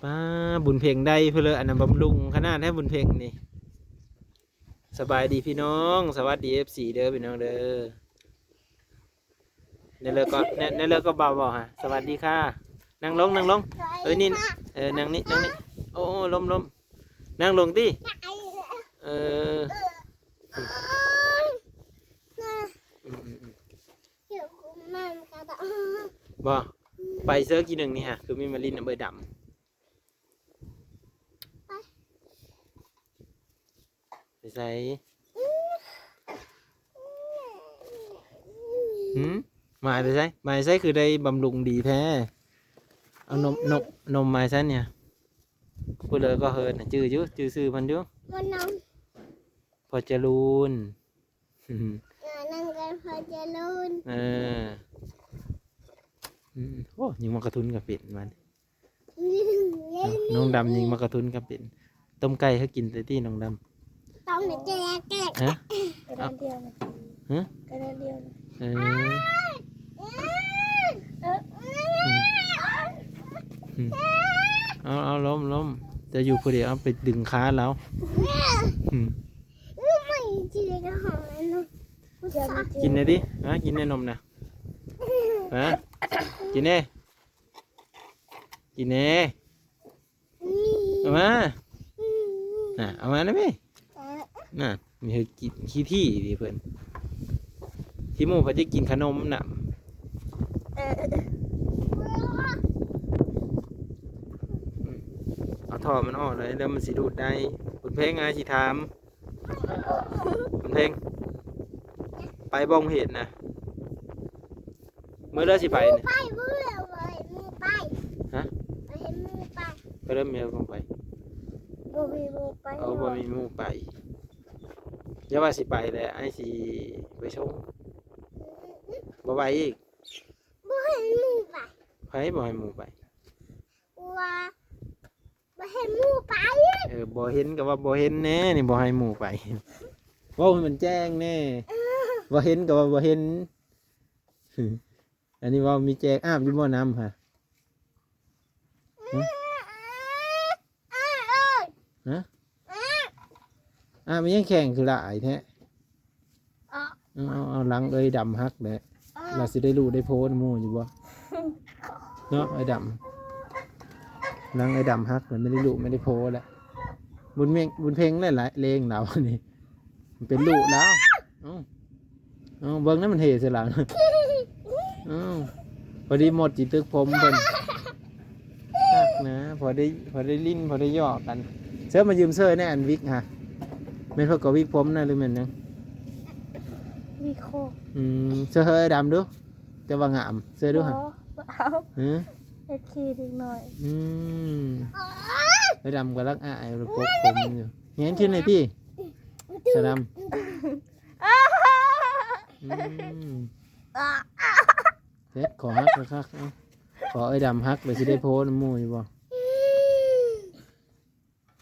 ป้าบุญเพ่งได้เพื่อเลยอันนั้นบำรุงขนาดให้บุญเพ่งนี่สบายดีพี่น้องสวัสดีFCเด้อพี่น้องเด้อในเลิกก็ในเลิกก็เบาฮะสวัสดีค่ะนั่งลงนี่นั่งนี่โอ้ล้มนั่งลงดิเออบ่ไปเซิร์ฟกี่หนึ่งนี่ฮะคือมีมาลินเบอร์ดำไปใส่มาไปใส่มาใส่คือได้บำรุงดีแท้เอานมมาใส่เนี่ยพูดเลยก็เฮิร์นจื้อซื้อมันอยู่พอจะรูนนั่งกันพอจะรุนโอ้ยิงมากระทุนกับเป็ดมันน้องดำยิงมากระทุนกับเป็ดต้มไก่ให้กินแต่ที่น้องดำต้องเด็กฮะกระดานเดียวฮะกระดานเดียวเอาล้มจะอยู่คนเดียวเอาไปดึงขาแล้วไม่จีเลยก็หอมเลยกินเลยดิฮะกินในนมนะฮะกินเน่เอามาเอามาได้ไหมน่ะมีเธอกินขี้ที่ดิเพื่อนที่หมู่เขาจะกินขนมน่ะเอาท่อมันออกเลยแล้วมันสิดูดได้คุณเพลงไงสิถามคุณเพลงไปบ้องเห็ดนะเมื่อเลิกสิไปเนี่ยไปมือไปฮะไปเห็นมือไปไปเริ่มเมื่อบ้องไปบ่มีมือไปเอาบ่มีมือไปอย่าว่าสิไปเลยไอ้สิไปชงบ่ไปอีกบ่เห็นมือไปบ่ให้หมูไปว่าบ่เห็นมือไปบ่เห็นกับว่าบ่เห็นแน่นี่บ่ให้หมูไปว่ามันแจ้งแน่บ่เห็นกับว่าบ่เห็นอันนี้ว่ามีแจ้งอยู่บ่น้ำค่ะฮะมันยังแข่งคือละไอ้แท้เอาลังดำฮักเลยเราสิได้รู้ได้โพสมูอยู่บ่เนาะไอ้ดำลังดำฮักมันไม่ได้รู้ไม่ได้โพสแล้วบุญเพ่งหลายเลงเรานี่มันเป็นลูกแล้วเบิ้งนั้นมันเห่เสียหลังพอดีหมดจิตตึกผมเป็นนักนะพอได้ลิ้นพอได้ย่อกันเสื้อมายืมเสื้อแน่อันวิกฮะไม่พอกับวิกผมนะหรือมันยังวิโคเสื้อเฮ้ยดำดูจะว่างามเสื้อดูฮะเอ็ดคีดึงหน่อยเฮ้ยดำกับลักอายปกผมอยู่เงี้ยขึ้นเลยพี่สดำเฮ็ดขอฮักนะครับขอไอ้ดำฮักเลยสิได้โพสน้ำมูอยู่บ่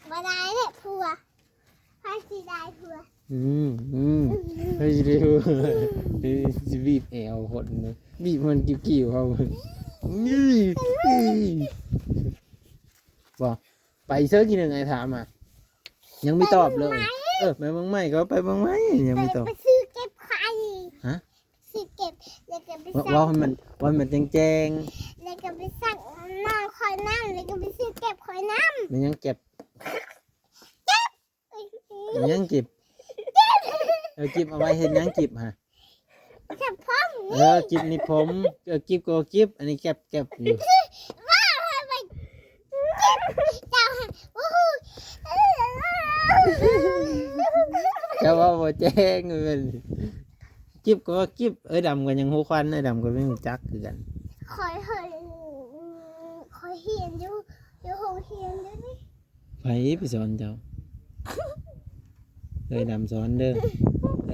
มาได้เลยผัวพาสิได้ผัวเฮ้ยสิได้ผัวสิบีบแอวคนเลยบีบมันกิ้วเขาบ่ไปเซิร์ฟกี่หนึ่งไอ้ถามยังไม่ตอบเลยไปบางไม่ก็ไปบางไม่ยังไม่ตอบไปซื้อเก็บไข่ฮะซื้อเก็บแล้วก็ไปสั่งว่ามันแจ้งแล้วก็ไปสั่งน้ำคอยน้ำแล้วก็ไปซื้อเก็บคอยน้ำมันยังเก็บมันยังเก็บจิบเอาไว้เห็นยังจิบฮะเก็บผมจิบนี่ผมจิบก็จิบอันนี้เก็บอยู่ว้าวไปเจ้าจะว่าบ่แจ้งเลยจิบก็จิบดำกันยังหูควันดำก็ไม่รู้จักคือกันคอยเฮียนอยู่ห้องเฮียนอยู่นี่ไปสอนเจ้าดำสอนเด้อ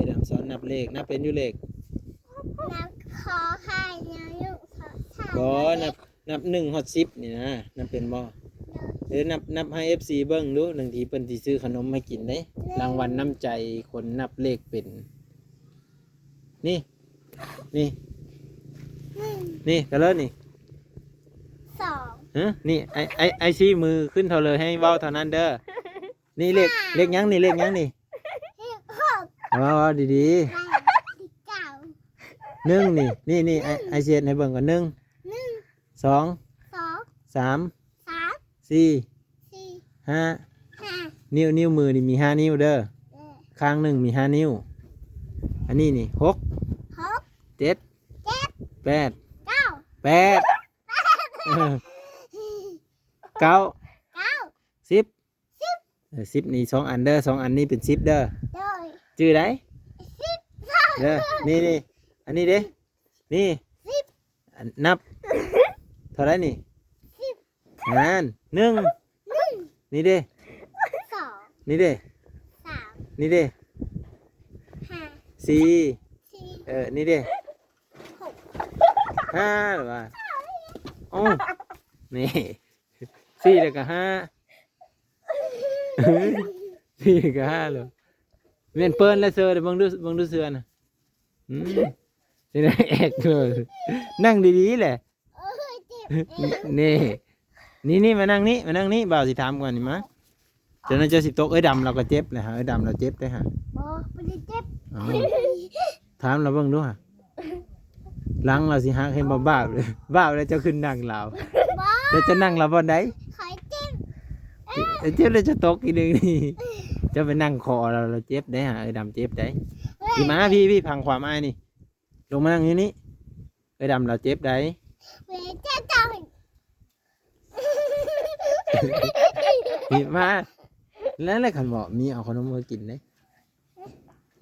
ดำสอนนับเลขนับเป็นอยู่เลขนับคอไข่เนี่ยอยู่บ่นับ1 ฮอด 10นี่นะนับเป็นบ่นับให้ FC เบิ่งดูบางทีเพิ่นสิซื้อขนมมากินเด้รางวัลน้ำใจคนนับเลขเป็นนี่กันเลยนี่2 ฮะนี่ไอชี้มือขึ้นเท่าเลยให้เว้าเท่านั้นเด้อนี่เลขยังนี่เลขยังนี่ เรียกหก เอาดี ไม่ที่เก้า ๆหนึ่งนี่ไอเชียนให้เบิ่งก่อนหนึ่ง หนึ่ง สอง สอง สาม สาม สี่ สี่ ห้า ห้า นิ้วมือนี่มี5 นิ้วเด้อ เออ ข้างหนึ่งมี5 นิ้ว อันนี้นี่6 หก 7 เจ็ด 8 เก้า 8 เออ9 เก้า 10 10นี่2 อันเด้อ2 อันนี้เป็น10เด้อ โดย ชื่อได สิบ เด้อนี่อันนี้เด้นี่ สิบ อันนับเท่าไหรนี่ สิบ นั่นหนึ่ง หนึ่ง นี่เด้ สอง นี่เด้ สาม นี่เด้ ห้า สี่ สี่ นี่เด้ หก ห้าหรือว่าโอ้นี่สี่แล้วก็ห้า สี่กับห้าเลยเวียนเปิ้นแล้วเสือเดี๋ยวเบังดูเสือนะนี่นะแอกเลยนั่งดีๆแหละ เอ้ยเจ็บเอง นี่มานั่งนี่บ่าวสิถามก่อนนี่มะเจ้าน่าจะสิตกดำเราก็เจ็บเลยฮะดำเราเจ็บได้ฮะ บอไม่ได้เจ็บ อ้าวถามเราเบิ่งดูฮะหลังเราสิฮักให้บ้าเลยบ้าแล้วเจ้าขึ้นนั่งเรา บอ แล้วจะนั่งเราบ่ได้ ขอยเจ็บ เจ็บเลยจะตกอีกนึงนี่จะไปนั่งคอเราเจ็บได้ฮะดำเจ็บได้พี่มาพี่พังความอายนี่ลงมานั่งอยู่นี่ดำเราเจ็บได้ เวเจ็บจัง พี่มาแล้วอะไรขันบอกมีเอาขนมมากินได้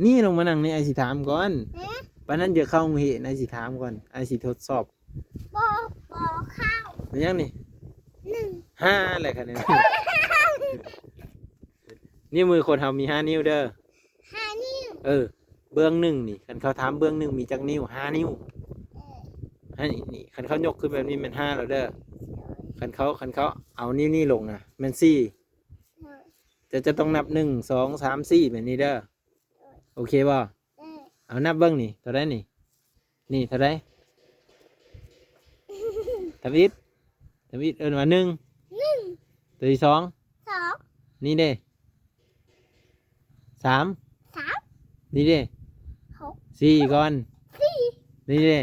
นี่ลงมานั่งนี่ไอสิถามก่อน นะ ปานนั้นจะเข้าโรงเรียนไอสิถามก่อนไอสิทดสอบบ อบอข้าว เป็นยังนี่ หนึ่ง 5อะไรกันเนี่ยนิ้วมือคนเฮามี5 นิ้วเด้อ ห้านิ้ว เบื้องหนึ่งนี่คันเขาถามเบื้องหนึ่งมีจักนิ้ว5 นิ้ว เออ ให้นี่คันเขายกขึ้นแบบนี้เป็น5แล้วเด้อคันเขาเอานิ้วนี่ลงนะเป็น4จะต้องนับ1 2 3 4แบบนี้เด้อโอเคบ่ เออ เอานับเบื้องนี่เท่าไรนี่เท่าไรทวิตว่า1 หนึ่ง ตัวที่2 สอง นี่เด้3 สาม นี่เด้ หก 4ก่อน สี่ นี่เด้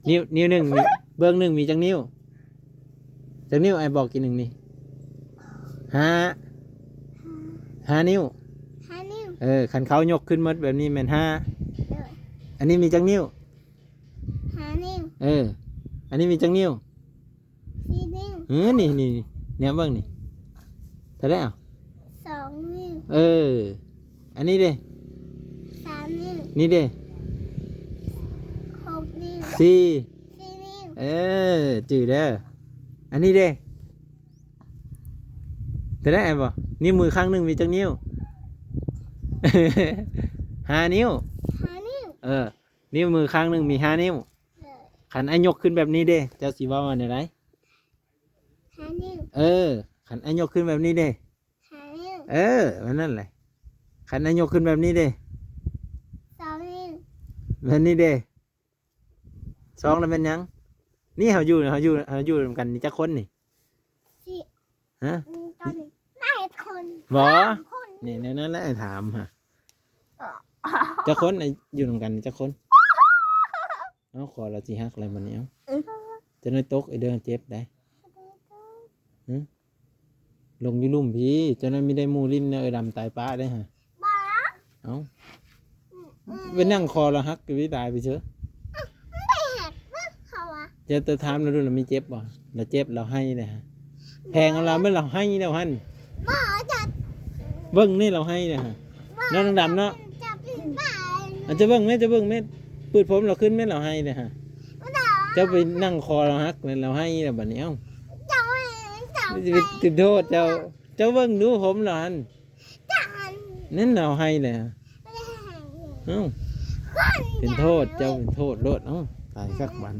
นิ้วหนึ่งมีเบื้องหนึ่งมีจักนิ้วไอ้บอกกี่หนึ่งนี่5 นิ้ว ห้านิ้ว คันเขายกขึ้นหมดแบบนี้แมัน5 เออ อันนี้มีจักนิ้ว ห้านิ้ว อันนี้มีจักนิ้ว สี่นิ้ว นี่เนี่ยเบื้องนี่เท่าไรอ่ะ สองนิ้ว อันนี้เด้ สามนิ้ว นี่เด้ หกนิ้ว 4 สี่นิ้ว จืดเด้ออันนี้เด้เท่าไรไอ้บอกนิ้วมือข้างหนึ่งมีจักนิ้ว 5 นิ้ว ห้านิ้ว นิ้วมือข้างหนึ่งมี5 นิ้ว เออ ขันไอ้ยกขึ้นแบบนี้เด้เจ้าสีว่ามันอะไร ห้านิ้ว ขันไอ้ยกขึ้นแบบนี้เด้ ห้านิ้ว มันนั่นแหละขันไอ้ยกขึ้นแบบนี้เด้ สองนิ้ว แบบนี้เด้2แล้วเป็นหยังนี่เขาอยู่รวมกันนี่จักคนนี่ สี่ ฮะ ตอนนี้ได้คน บ่ สามคน นี่นั่นแหละไอ้ถามฮะจักคนไอ้อยู่รวมกันนี่จักคนเอาขอเราสิฮักอะไรมันนี้เอาจะน้อยตกไอ้เดินเจ็บได้ลงอยุ่ลุ่มพี่จะนั้นไม่ได้หมูลิ้นเนยดำตายป้าได้ฮะ บ้า เอาเป็นนั่งคอเราฮักกับวิตายไปเชอะ ไม่หักว่าเขาอะ จะถามเราดูเรามีเจ็บบ่เราเจ็บเราให้เลยฮะแพงเอาเราไม่เราให้แล้วฮัน บ้าจะ เบิ้งนี่เราให้เลยฮะน้องดำเนาะ จะเป็นบ้า อาจจะเบิ้งไหมปืดผมเราขึ้นไหมเราให้เลยฮะเจ้าไปนั่งคอเราฮักเลยเราให้แล้วบัดนี้เอ้า จะไม่จะ จะไปติดโทษเจ้าเบิ้งดูผมเหรอฮัน จัน นั่นเราให้เลยฮะเอ้าเป็นโทษเจ้าเป็นโทษโลดเอ้าตายสักวัน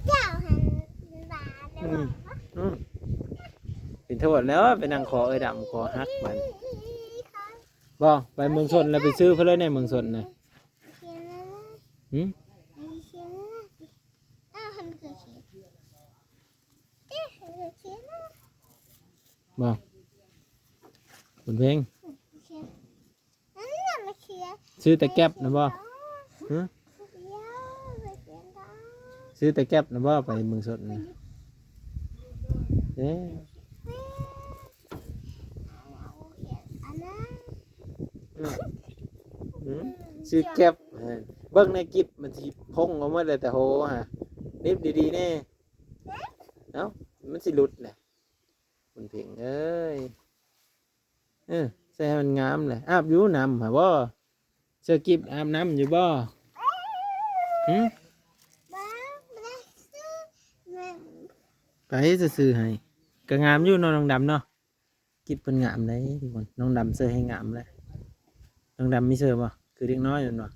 เจ้าหันบ้าเลย เป็นโทษแล้วไปนั่งคอดำคอฮักมันบ่ไปเมืองชนแล้วไปซื้อเพื่อเลยในเมืองชนนะหืม เขียนนะอ้าวหันคือเขียน บ่บุญเพ่ง นั่นน่ะมาเขียน ซื้อแต่แก๊บนะบ่ฮะ เดี๋ยวไปเขียนได้ ซื้อแต่แก๊บนะบ่ไปเมืองสดนะเอ๊ะ เอาเขียนอันนั้น ซื้อแก๊บเบิ่งในคลิปมันสิพงออกมาเลยแต่โหฮะนิบดีๆแน่เอ้ามันสิหลุดแหละบุญเพ่งเอ้ยใส่ให้มันงามเลยอาบอยู่น้ำหาบ่เสื้อกิบอาบน้ำอยู่บ่หึ บ้าไม่ได้ซื้อแม่ ไปซื้อให้ก็งามอยู่เนาะน้องดำเนาะกิบเป็นงามได้ทุกคนน้องดำเสื้อให้งามเลยน้องดำมีเสื้อบ่คือเด็กน้อยอยู่เนาะ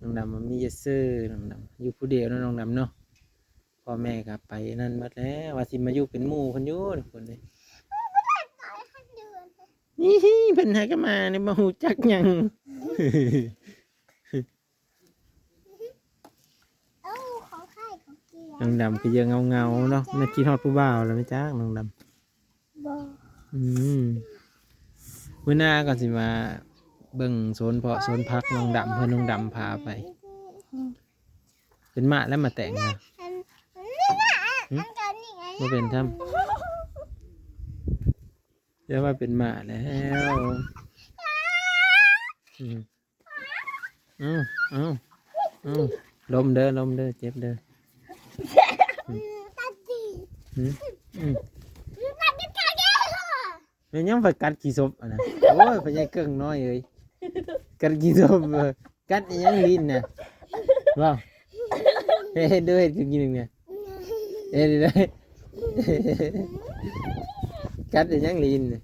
น้องดำมันมีเสื้อน้องดำอยู่ผู้เดียวเนาะน้องดำเนาะพ่อแม่ก็ไปนั่นหมดแล้วว่าสิมาอยู่เป็นหมู่เพิ่นอยู่ทุกคนเลย ตายทั้งเดือน นี่เพิ่นหาก็มาเนี่ยบ่ฮู้จักหยัง เอ้าของใครของเกีย น้องดำก็ยังเงาๆเนาะไม่คิดฮอดผู้บ่าวแล้วไม่จักน้องดำ บ่ มื้อหน้าก็สิมาเบิ่งโซนเพาะโซนพักน้องดำเพิ่นน้องดำพาไป เป็นหมาแล้วมาแต่งนะ อันนี่นะอันกันนี่ไง บ่เป็นทำเดี๋ยวว่าเป็นหมาแล้วเอาลมเด้อเจ็บเด้อ ตัดดี อืม ตัดดีกันเด้อ แม่นยังไปกัดขี้ศพอ่ะนะโอ้ยพญาเกิ้งน้อยเอ้ยกัดขี้ศพกัดอีหยังลิ้นน่ะว้าวเฮ็ดด้วยกินนึงเนี่ยเฮ็ดได้กัดอีหยังลิ้นน่ะ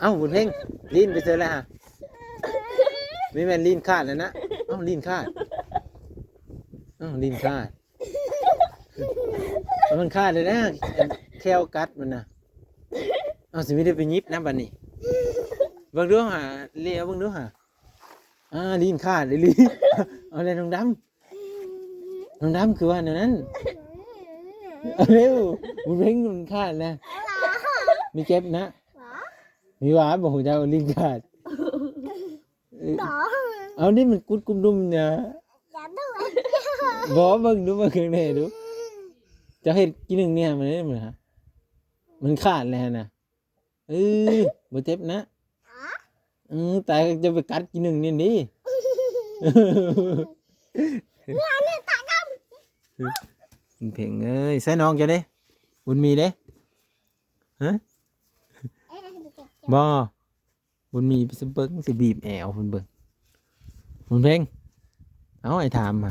เอาบุญเพ่งลิ้นไปเจอแล้วฮะไม่แม่นลิ้นขาดแล้วนะลิ้นขาดลิ้นขาดมันขาดเลยนะแควกัดมันนะสิไม่ได้ไปยิบนะบัดนี้เบิ่งดูหาเลี้ยวเบิ่งดูหาลิ้นขาดเลยลิ้นเอาเลยน้องดำคือว่าแนวนั้นเอาเร็วบุญเพ่งมันขาดนะมีเจ็บนะมีหวาบอกหัวใจลิ้นขาด เอานี่มันกุดกุมดุมเนี่ย อย่าด้วย บอกเบิ่งดูมาเครื่องไหนดูจะเห็นกินหนึ่งเนี่ยมันนี่มันฮะมันขาดเลยนะบ่เจ็บนะแต่จะไปกัดกินหนึ่งนี่ดิ นี่ตาด เพ่งเอ้ยใส่น้องจะได้บุญมีเด้ฮะ ำ บ่บุญมีไปสิเบิ่งสิบีบแอวเพิ่นเบิ่งบุญเพ่งเอาไอ้ถามมา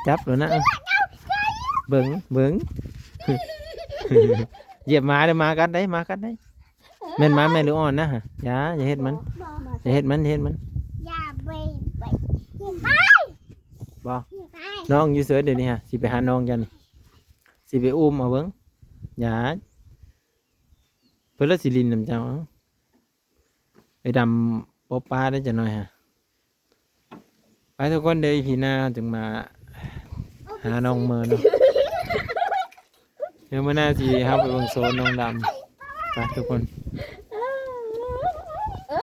จับแล้วนะเบิ่ง เหยียบหมาเด้อหมากัดได้แม่นหมาแม่นหรืออ่อนนะฮะอย่าเฮ็ดมันอย่าเฮ็ดมัน อย่าไปไป บ่ ไป น้องอยู่เสือเดี๋ยวนี้ฮะสิไปหาน้องกันสิไปอุ้มเอาเบิ่งอย่าเพิ่นละสิลินนำเจ้าไอ้ดำปบปลาได้จะหน่อยฮะไปทุกคนเดี๋ยวพี่หน้าจึงมาหาน้องเมอเนาะเดี๋ยวมื้อหน้าสิเฮาไปเบิ่งโซนน้องดำไปทุกคน ไ